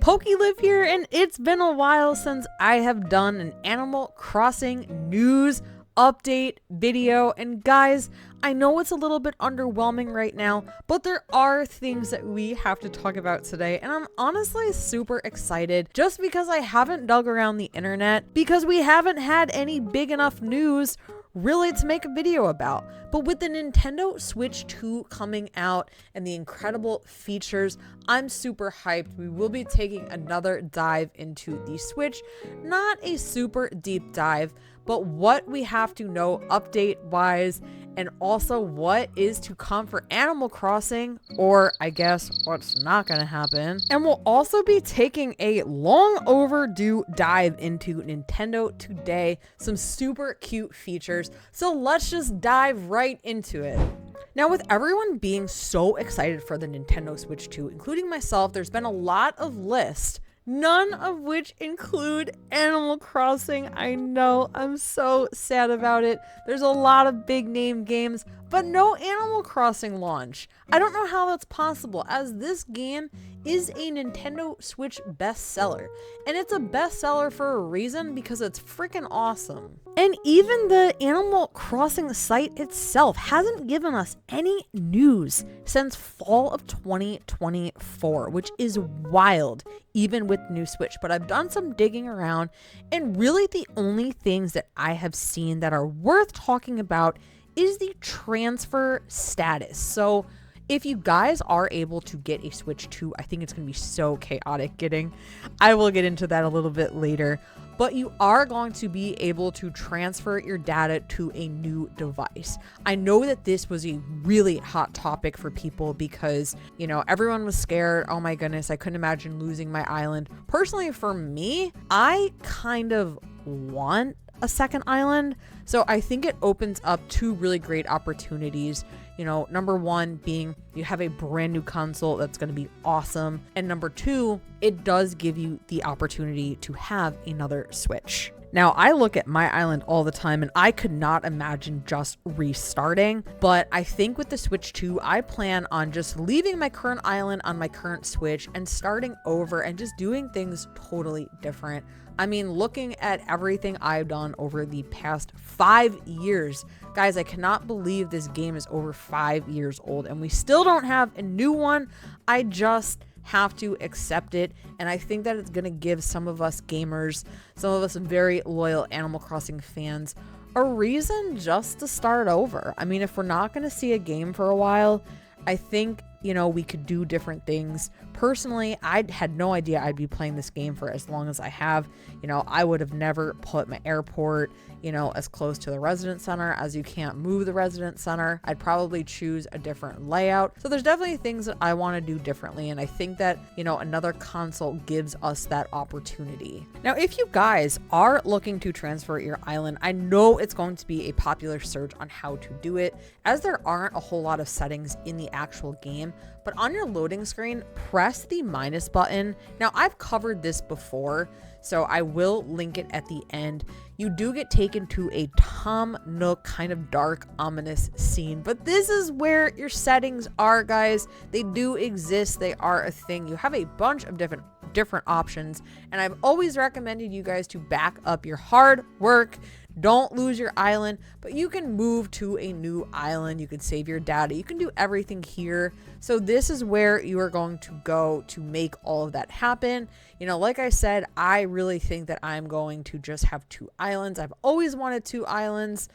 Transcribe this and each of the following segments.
PokeLive here, and it's been a while since I have done an Animal Crossing news update video. And guys, I know it's a little bit underwhelming right now, but there are things that we have to talk about today, and I'm honestly super excited just because I haven't dug around the internet because we haven't had any big enough news really to make a video about. But with the Nintendo Switch 2 coming out and the incredible features, I'm super hyped. We will be taking another dive into the Switch. Not a super deep dive, but what we have to know update wise, and also what is to come for Animal Crossing, or I guess what's not gonna happen. And we'll also be taking a long overdue dive into Nintendo Today, some super cute features. So let's just dive right into it. Now, with everyone being so excited for the Nintendo Switch 2, including myself, there's been a lot of lists, none of which include Animal Crossing. I know, I'm so sad about it. There's a lot of big name games, but no Animal Crossing launch. I don't know how that's possible, as this game is a Nintendo Switch bestseller. And it's a bestseller for a reason, because it's freaking awesome. And even the Animal Crossing site itself hasn't given us any news since fall of 2024, which is wild, even with new Switch. But I've done some digging around, and really the only things that I have seen that are worth talking about is the transfer status. So if you guys are able to get a Switch 2, I think it's going to be so chaotic getting. I will get into that a little bit later. But you are going to be able to transfer your data to a new device. I know that this was a really hot topic for people because, you know, everyone was scared. Oh my goodness, I couldn't imagine losing my island. Personally, for me, I kind of want a second island. So I think it opens up two really great opportunities. You know, number one being you have a brand new console that's going to be awesome. And number two, it does give you the opportunity to have another Switch. Now, I look at my island all the time and I could not imagine just restarting, but I think with the Switch 2, I plan on just leaving my current island on my current Switch and starting over and just doing things totally different. I mean, looking at everything I've done over the past 5 years, guys, I cannot believe this game is over 5 years old and we still don't have a new one. I just have to accept it, and I think that it's gonna give some of us gamers, some of us very loyal Animal Crossing fans, a reason just to start over. I mean, if we're not gonna see a game for a while, I think, you know, we could do different things. Personally, I had no idea I'd be playing this game for as long as I have. You know, I would have never put my airport, you know, as close to the residence center, as you can't move the residence center. I'd probably choose a different layout. So there's definitely things that I want to do differently. And I think that, you know, another console gives us that opportunity. Now, if you guys are looking to transfer your island, I know it's going to be a popular search on how to do it, as there aren't a whole lot of settings in the actual game. But on your loading screen, press the minus button. Now, I've covered this before, so I will link it at the end. You do get taken to a Tom Nook kind of dark, ominous scene, but this is where your settings are, guys. They do exist. They are a thing. You have a bunch of different options, and I've always recommended you guys to back up your hard work. Don't lose your island, but you can move to a new island. You can save your data. You can do everything here. So this is where you are going to go to make all of that happen. You know, like I said, I really think that I'm going to just have 2 islands. I've always wanted 2 islands.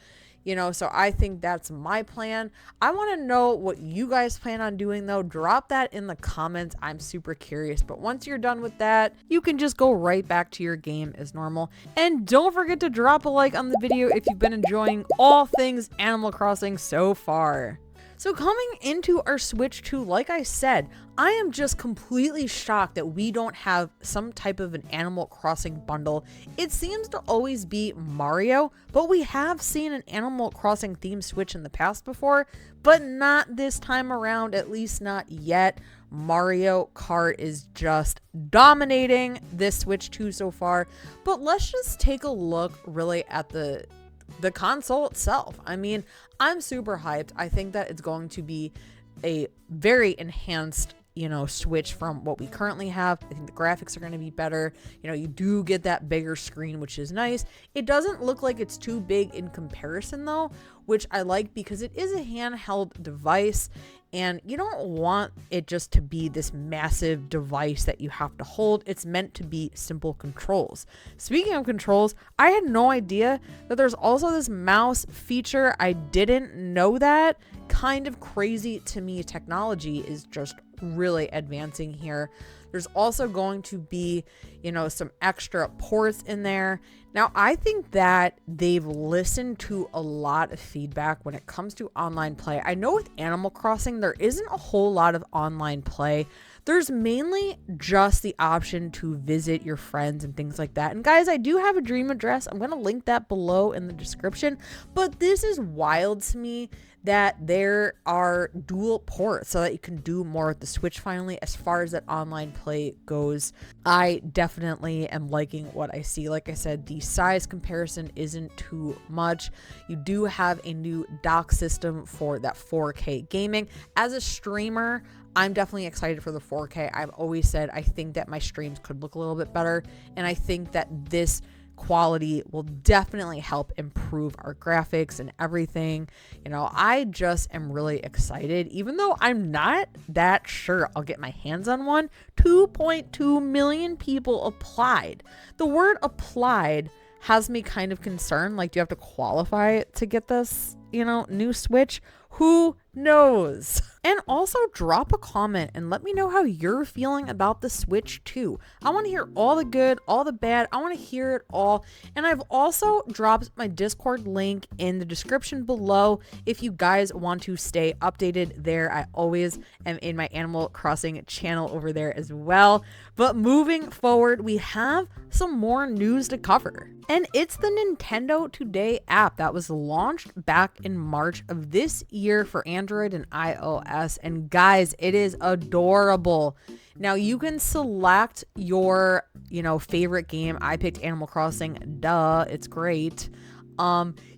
You know, so I think that's my plan. I want to know what you guys plan on doing, though. Drop that in the comments. I'm super curious. But once you're done with that, you can just go right back to your game as normal. And don't forget to drop a like on the video if you've been enjoying all things Animal Crossing so far. So coming into our Switch 2, like I said, I am just completely shocked that we don't have some type of an Animal Crossing bundle. It seems to always be Mario, but we have seen an Animal Crossing themed Switch in the past before, but not this time around, at least not yet. Mario Kart is just dominating this Switch 2 so far, but let's just take a look really at the console itself. I mean, I'm super hyped. I think that it's going to be a very enhanced switch from what we currently have. I think the graphics are going to be better. You do get that bigger screen, which is nice. It doesn't look like it's too big in comparison though, which I like because it is a handheld device and you don't want it just to be this massive device that you have to hold. It's meant to be simple controls. Speaking of controls, I had no idea that there's also this mouse feature. I didn't know that. Kind of crazy to me. Technology is just really advancing here. There's also going to be, some extra ports in there. Now, I think that they've listened to a lot of feedback when it comes to online play. I know with Animal Crossing, there isn't a whole lot of online play. There's mainly just the option to visit your friends and things like that. And guys, I do have a dream address. I'm going to link that below in the description. But this is wild to me that there are dual ports so that you can do more with the Switch finally. As far as that online play goes, I definitely am liking what I see. Like I said, the size comparison isn't too much. You do have a new dock system for that 4K gaming. As a streamer, I'm definitely excited for the 4K. I've always said I think that my streams could look a little bit better, and I think that this quality will definitely help improve our graphics and everything. I just am really excited, even though I'm not that sure I'll get my hands on one. 2.2 million people applied. The word applied has me kind of concerned. Like, do you have to qualify to get this, new Switch? Who knows? And also drop a comment and let me know how you're feeling about the Switch too. I want to hear all the good, all the bad. I want to hear it all. And I've also dropped my Discord link in the description below if you guys want to stay updated there. I always am in my Animal Crossing channel over there as well. But moving forward, we have some more news to cover. And it's the Nintendo Today app that was launched back in March of this year for Android and iOS. And guys, it is adorable. Now you can select your, favorite game. I picked Animal Crossing. Duh, it's great.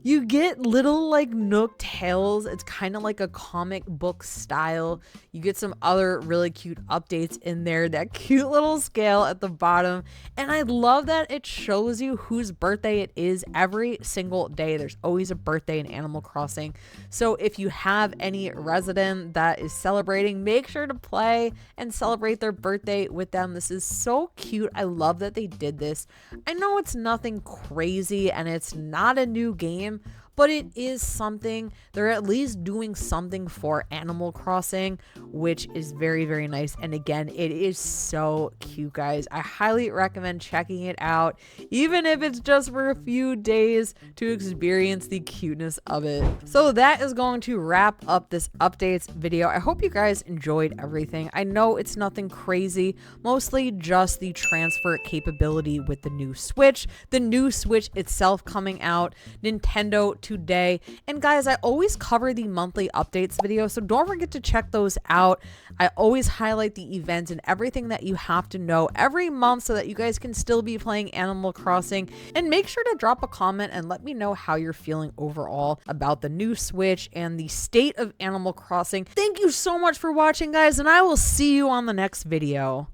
You get little Nook tales. It's kind of like a comic book style. You get some other really cute updates in there. That cute little scale at the bottom. And I love that it shows you whose birthday it is every single day. There's always a birthday in Animal Crossing. So if you have any resident that is celebrating, make sure to play and celebrate their birthday with them. This is so cute. I love that they did this. I know it's nothing crazy and it's not a new game, but it is something. They're at least doing something for Animal Crossing, which is very, very nice. And again, it is so cute, guys. I highly recommend checking it out, even if it's just for a few days to experience the cuteness of it. So that is going to wrap up this updates video. I hope you guys enjoyed everything. I know it's nothing crazy, mostly just the transfer capability with the new Switch itself coming out, Nintendo Today. And guys, I always cover the monthly updates video, so don't forget to check those out. I always highlight the events and everything that you have to know every month so that you guys can still be playing Animal Crossing. And make sure to drop a comment and let me know how you're feeling overall about the new Switch and the state of Animal Crossing. Thank you so much for watching, guys, and I will see you on the next video.